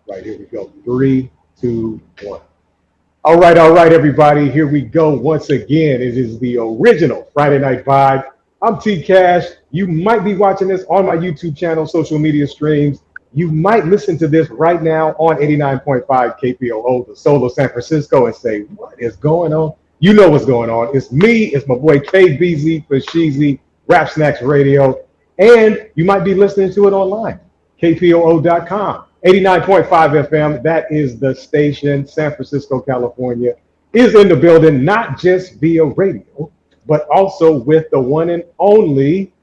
Right, here we go. Three, two, one. All right, everybody. Here we go once again. It is the original Friday Night Vibe. I'm T.K.A.S.H. You might be watching this on my YouTube channel, social media streams. You might listen to this right now on 89.5 KPOO, the Soul of San Francisco, and say, what is going on? You know what's going on. It's me, it's my boy KBZ for Sheezy, Rap Snacks Radio, and you might be listening to it online, kpoo.com. 89.5 FM, that is the station. San Francisco, California is in the building, not just via radio, but also with the one and only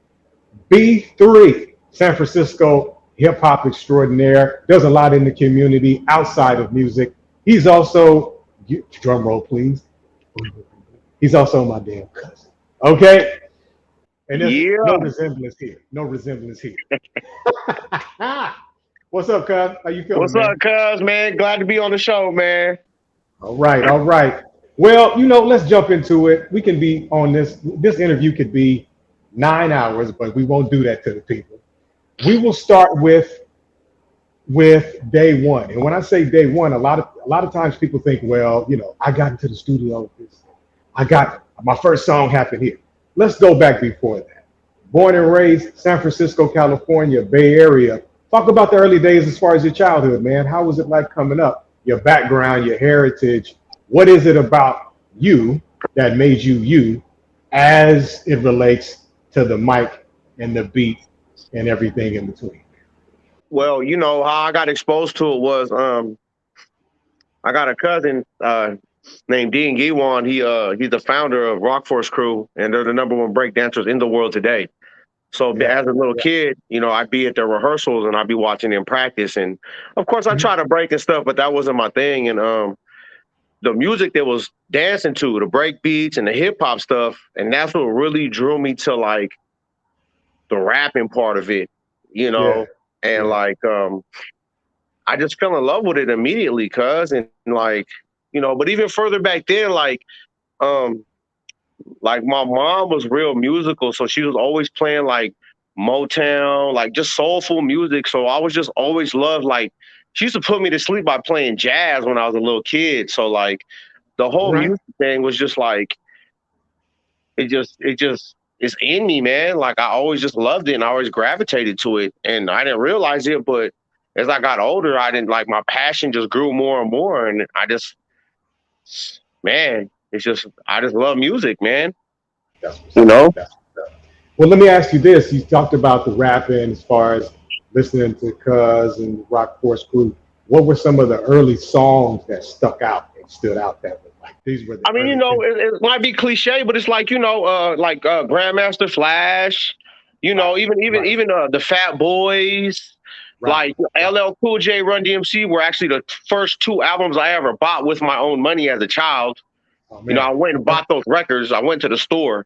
B3hree, San Francisco hip hop extraordinaire. Does a lot in the community outside of music. He's also, drum roll please, he's also my damn cousin. Okay? And there's no Yeah. resemblance here. No resemblance here. What's up, cuz? How you feeling, What's man? up, cuz, man? Glad to be on the show, man. All right, all right. Well, let's jump into it. We can be on this. This interview could be 9 hours, but we won't do that to the people. We will start with day one. And when I say day one, a lot of times people think, well, I got into the studio with this. I got my first song happened here. Let's go back before that. Born and raised San Francisco, California, Bay Area. Talk about the early days as far as your childhood, man. How was it like coming up? Your background, your heritage. What is it about you that made you you as it relates to the mic and the beat and everything in between? Well, you know how I got exposed to it was I got a cousin named Dean Giwan. He's the founder of Rock Force Crew, and they're the number one break dancers in the world today. So Yeah, as a little yeah. kid, I'd be at their rehearsals and I'd be watching them practice, and of course I Mhm. try to break and stuff, but that wasn't my thing. And the music that was dancing to, the break beats and the hip hop stuff, and that's what really drew me to like the rapping part of it, you Yeah, know, and yeah. like I just fell in love with it immediately, cuz and but even further back then, um like my mom was real musical, so she was always playing like Motown, like just soulful music. So I was just always loved like she used to put me to sleep by playing jazz when I was a little kid. So like the All whole right. music thing was just like it just it's in me, man. Like I always just loved it and I always gravitated to it. And I didn't realize it, but as I got older, I didn't like my passion just grew more and more. And I just man, it's just I just love music, man. That's what's You up. know? That's what's up. Well, let me ask you this. You talked about the rapping as far as listening to Cuz and the Rock Force Crew. What were some of the early songs that stuck out and stood out that were like these were the I mean, early it might be cliche, but it's like, Grandmaster Flash, right, right, even the Fat Boys, right, like right. LL Cool J, Run DMC were actually the first two albums I ever bought with my own money as a child. Oh I man. went and Okay. bought those records. I went to the store,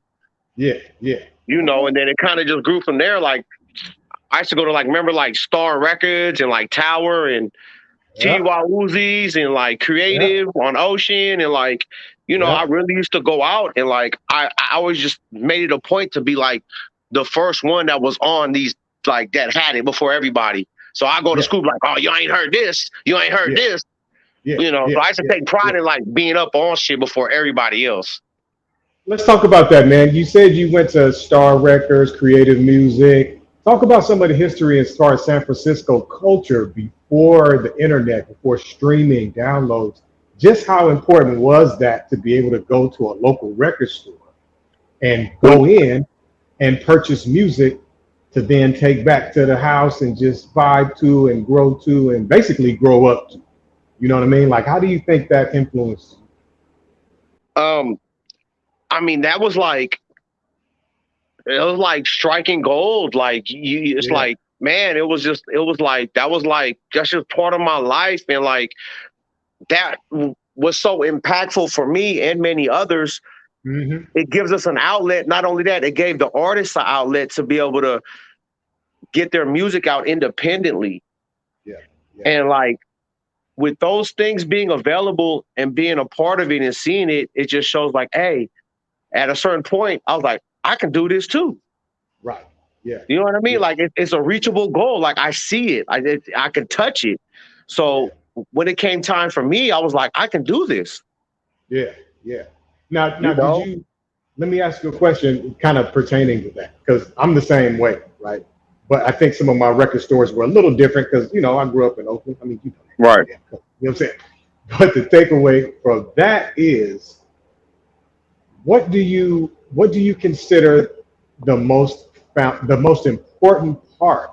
Yeah, yeah. Okay. and then it kind of just grew from there. Like I used to go to remember like Star Records and like Tower and Yep. TY Uzis and like Yep. Creative on Ocean and like, I Yep. really used to go out and like I always just made it a point to be like the first one that was on these like that had it before everybody. So I go to Yeah. school like, oh, you ain't heard this, you ain't heard Yeah. this, Yeah. So Yeah. I used to Yeah. take Yeah. pride in like being up on shit before everybody else. Let's talk about that, man. You said you went to Star Records, Creative Music. Talk about some of the history as far as San Francisco culture before the internet, before streaming, downloads. Just how important was that to be able to go to a local record store and When go in and purchase music to then take back to the house and just vibe to and grow to and basically grow up to? You know what I mean? Like, how do you think that influenced? um I mean that was like it was like striking gold. Like it's Yeah. like man, it was like that was like that's just part of my life and like that was so impactful for me and many others. Hmm. It gives us an outlet. Not only that, it gave the artists an outlet to be able to get their music out independently. Yeah. Yeah. And like with those things being available and being a part of it and seeing it, it just shows like, hey, at a certain point, I was like, I can do this too. Right. Yeah. You know what I mean? Yeah. Like it's a Yeah. reachable goal. Like I see it. I can touch it. Yeah. So when it came time for me, I was like, I can do this. Yeah. Yeah. Now, You did know, you? Let me ask you a question, kind of pertaining to that, because I'm the same way, right? But I think some of my record stores were a little different because I grew up in Oakland. I mean, right? yeah, you know what I'm saying. But the takeaway from that is, what do you consider the most important part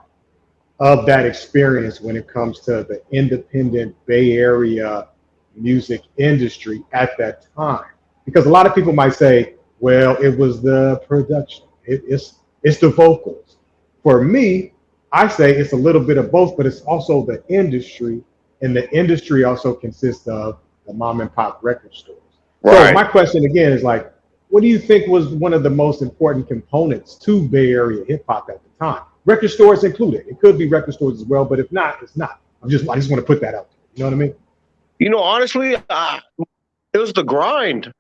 of that experience when it comes to the independent Bay Area music industry at that time? Because a lot of people might say, well, it was the production, it's the vocals. For me, I say it's a little bit of both, but it's also the industry, and the industry also consists of the mom and pop record stores. So Right. my question again is like, what do you think was one of the most important components to Bay Area hip hop at the time? Record stores included. It could be record stores as well, but if not, it's not. I just want to put that out there. You know what I mean? Honestly, it was the grind.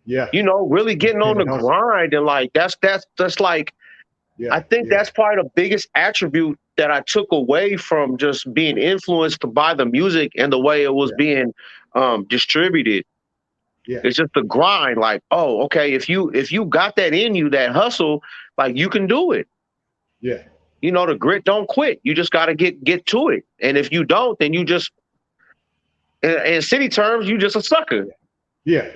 Yeah. Really getting on the Independent hustle. grind, and like that's like, Yeah. I think Yeah. that's probably the biggest attribute that I took away from just being influenced by the music and the way it was Yeah. being distributed. Yeah. It's just the grind. Like, oh, okay, if you got that in you, that hustle, like you can do it. Yeah. The grit don't quit. You just got to get to it. And if you don't, then you just, in city terms, you just a sucker. Yeah. Like